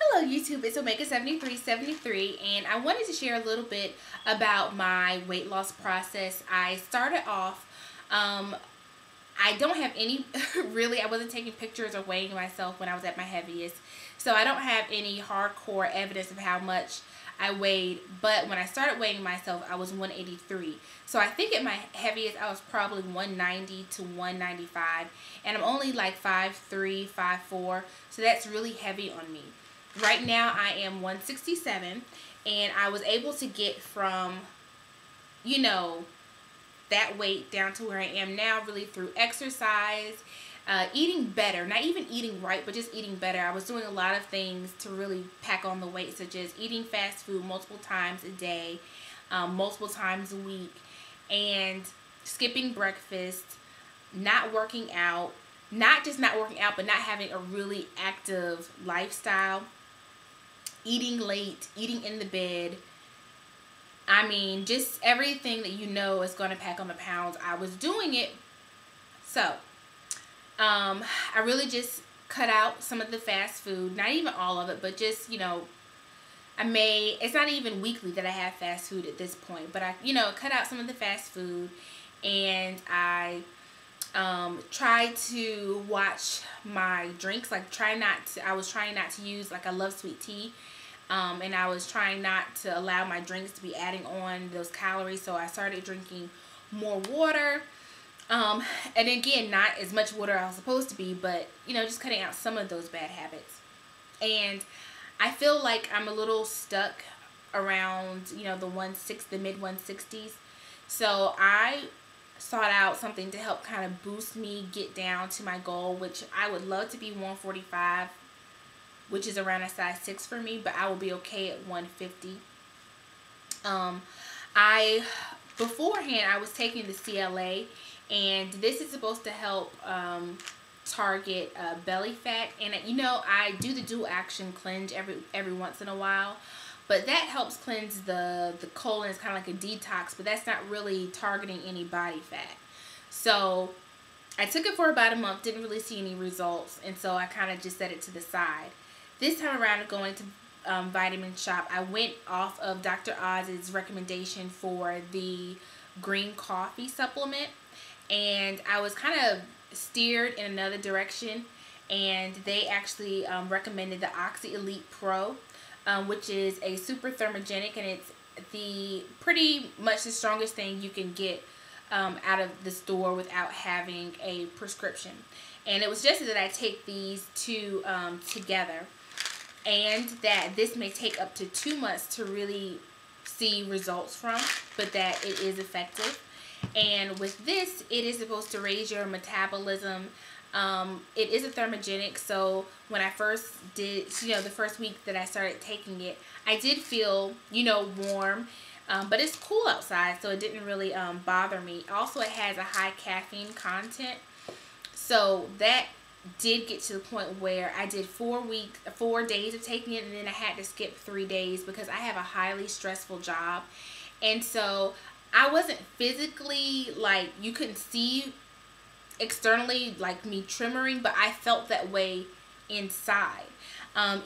Hello YouTube, it's Omega7373 and I wanted to share a little bit about my weight loss process. I started off, I don't have any, really, I wasn't taking pictures or weighing myself when I was at my heaviest. So I don't have any hardcore evidence of how much I weighed, but when I started weighing myself, I was 183. So I think at my heaviest, I was probably 190 to 195, and I'm only like 5'3", 5'4", so that's really heavy on me. Right now, I am 167, and I was able to get from, that weight down to where I am now really through exercise, eating better, not even eating right, but just eating better. I was doing a lot of things to really pack on the weight, such as eating fast food multiple times a day, multiple times a week, and skipping breakfast, not working out, not just not working out, but not having a really active lifestyle, eating late, eating in the bed. I mean, just everything that you know is going to pack on the pounds. I was doing it. So, I really just cut out some of the fast food. Not even all of it, but just, it's not even weekly that I have fast food at this point. But I, cut out some of the fast food. And I tried to watch my drinks. I was trying not to use, I love sweet tea. And I was trying not to allow my drinks to be adding on those calories. So I started drinking more water. And again, not as much water as I was supposed to be, but, just cutting out some of those bad habits. And I feel like I'm a little stuck around, the mid 160s. So I sought out something to help kind of boost me, get down to my goal, which I would love to be 145, which is around a size 6 for me, but I will be okay at 150. Beforehand, I was taking the CLA, and this is supposed to help target belly fat. And I do the dual action cleanse every once in a while, but that helps cleanse the colon. It's kind of like a detox, but that's not really targeting any body fat. So I took it for about a month, didn't really see any results, and so I kind of just set it to the side. This time around, going to Vitamin Shop, I went off of Dr. Oz's recommendation for the green coffee supplement, and I was kind of steered in another direction, and they actually recommended the Oxy Elite Pro, which is a super thermogenic, and it's pretty much the strongest thing you can get out of the store without having a prescription. And it was suggested that I take these two together, and that this may take up to 2 months to really see results from, but that it is effective. And with this, it is supposed to raise your metabolism. It is a thermogenic, so when I first did, the first week that I started taking it, I did feel, warm, but it's cool outside, so it didn't really bother me. Also, it has a high caffeine content, so that did get to the point where I did 4 days of taking it, and then I had to skip 3 days because I have a highly stressful job. And so I wasn't physically, you couldn't see externally me tremoring, but I felt that way inside.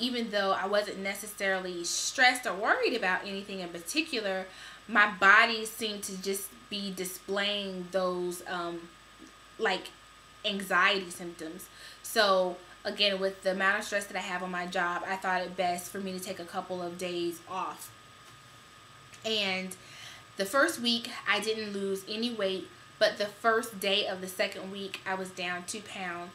Even though I wasn't necessarily stressed or worried about anything in particular, my body seemed to just be displaying those anxiety symptoms. So again, with the amount of stress that I have on my job, I thought it best for me to take a couple of days off. And the first week, I didn't lose any weight, but the first day of the second week, I was down 2 pounds.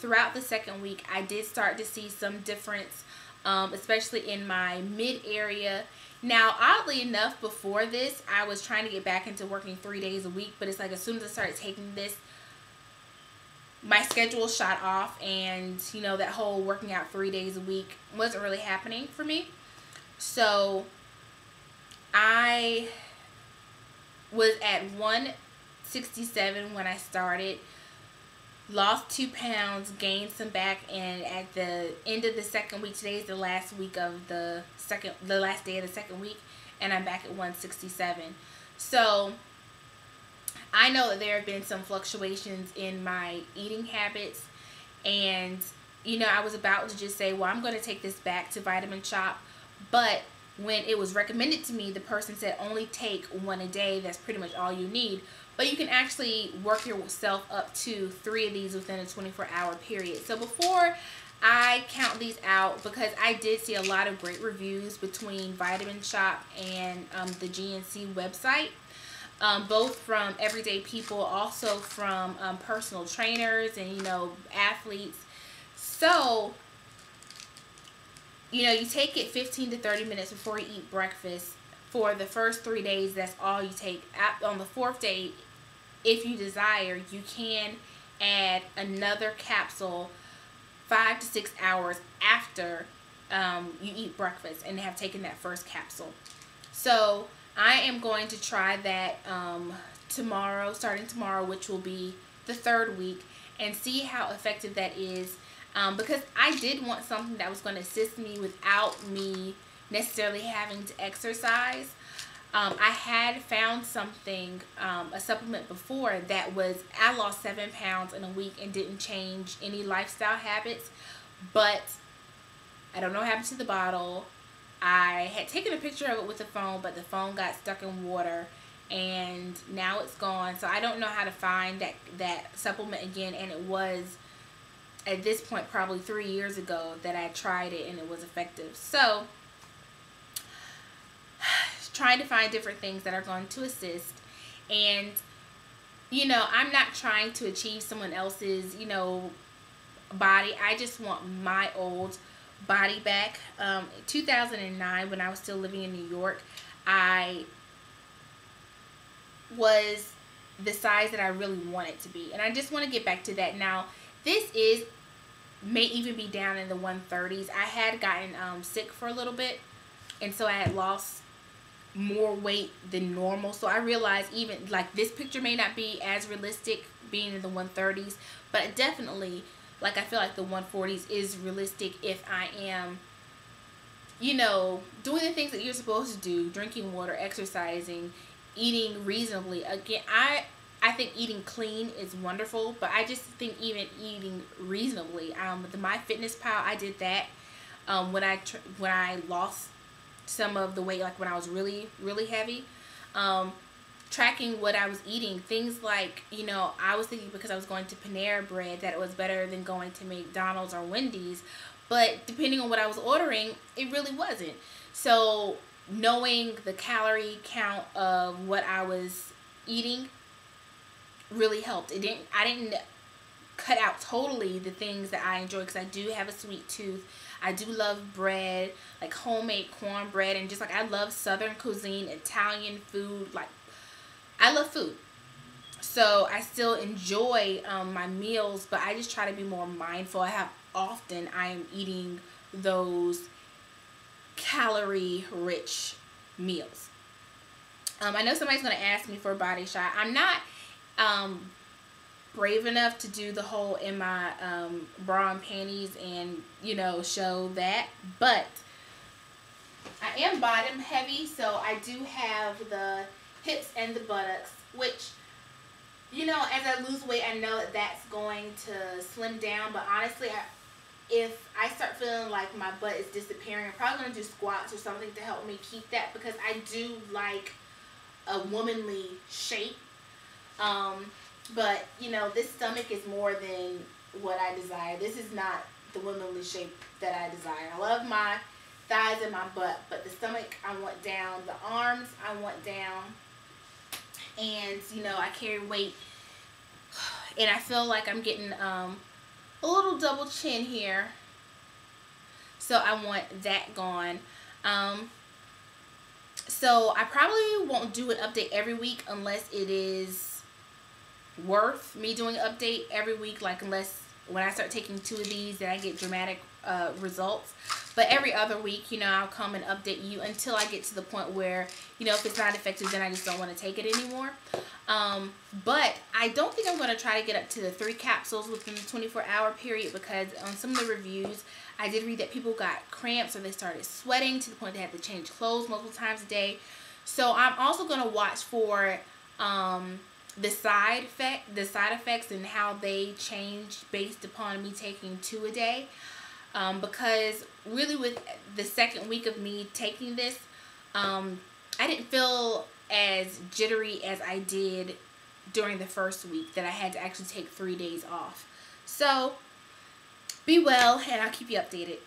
Throughout the second week, I did start to see some difference, especially in my mid area. Now, oddly enough, before this, I was trying to get back into working 3 days a week, but it's like as soon as I started taking this, my schedule shot off, and that whole working out 3 days a week wasn't really happening for me. So I was at 167 when I started, lost 2 pounds, gained some back, and at the end of the second week, today is the last week of the last day of the second week, and I'm back at 167. So I know that there have been some fluctuations in my eating habits, and you know, I was about to just say, well, I'm going to take this back to Vitamin Shop. But when it was recommended to me, the person said only take one a day. That's pretty much all you need. But you can actually work yourself up to 3 of these within a 24-hour period. So before I count these out, because I did see a lot of great reviews between Vitamin Shop and the GNC website. Both from everyday people, also from personal trainers and, you know, athletes. So, you know, you take it 15 to 30 minutes before you eat breakfast. For the first 3 days, that's all you take. On the 4th day, if you desire, you can add another capsule 5 to 6 hours after you eat breakfast and have taken that first capsule. So I am going to try that tomorrow, starting tomorrow, which will be the 3rd week, and see how effective that is. Because I did want something that was going to assist me without me necessarily having to exercise. I had found something, a supplement before that was, I lost 7 pounds in a week and didn't change any lifestyle habits, but I don't know what happened to the bottle. I had taken a picture of it with the phone, but the phone got stuck in water and now it's gone. So I don't know how to find that supplement again, and it was at this point probably 3 years ago that I tried it and it was effective. So trying to find different things that are going to assist. And, you know, I'm not trying to achieve someone else's, you know, body. I just want my old body back. 2009, when I was still living in New York, I was the size that I really wanted to be, and I just want to get back to that. Now this may even be down in the 130s. I had gotten sick for a little bit, and so I had lost more weight than normal. So I realized even like this picture may not be as realistic being in the 130s, but definitely, like, I feel like the 140s is realistic if I am, you know, doing the things that you're supposed to do, drinking water, exercising, eating reasonably. Again, I think eating clean is wonderful, but I just think even eating reasonably. The MyFitnessPal, I did that when I lost some of the weight, like when I was really heavy. Tracking what I was eating, things like, you know, I was thinking because I was going to Panera Bread that it was better than going to McDonald's or Wendy's, but depending on what I was ordering, it really wasn't. So knowing the calorie count of what I was eating really helped. I didn't cut out totally the things that I enjoy, because I do have a sweet tooth. I do love bread, like homemade cornbread, and just like I love Southern cuisine, Italian food. Like, I love food. So I still enjoy my meals, but I just try to be more mindful of how often I am eating those calorie rich meals. I know somebody's going to ask me for a body shot. I'm not brave enough to do the whole in my bra and panties and, you know, show that, but I am bottom heavy, so I do have the hips and the buttocks, which, you know, as I lose weight, I know that that's going to slim down. But honestly, if I start feeling like my butt is disappearing, I'm probably going to do squats or something to help me keep that, because I do like a womanly shape. But, you know, this stomach is more than what I desire. This is not the womanly shape that I desire. I love my thighs and my butt, but the stomach I want down. The arms I want down. And, you know, I carry weight, and I feel like I'm getting a little double chin here. So I want that gone. So I probably won't do an update every week unless it is worth me doing an update every week, like unless when I start taking 2 of these that I get dramatic results. But every other week, you know, I'll come and update you until I get to the point where, you know, if it's not effective, then I just don't want to take it anymore. But I don't think I'm going to try to get up to the 3 capsules within the 24-hour period, because on some of the reviews I did read that people got cramps or they started sweating to the point they had to change clothes multiple times a day. So I'm also going to watch for the side effects and how they change based upon me taking 2 a day. Because really with the second week of me taking this, I didn't feel as jittery as I did during the first week that I had to actually take 3 days off. So be well, and I'll keep you updated.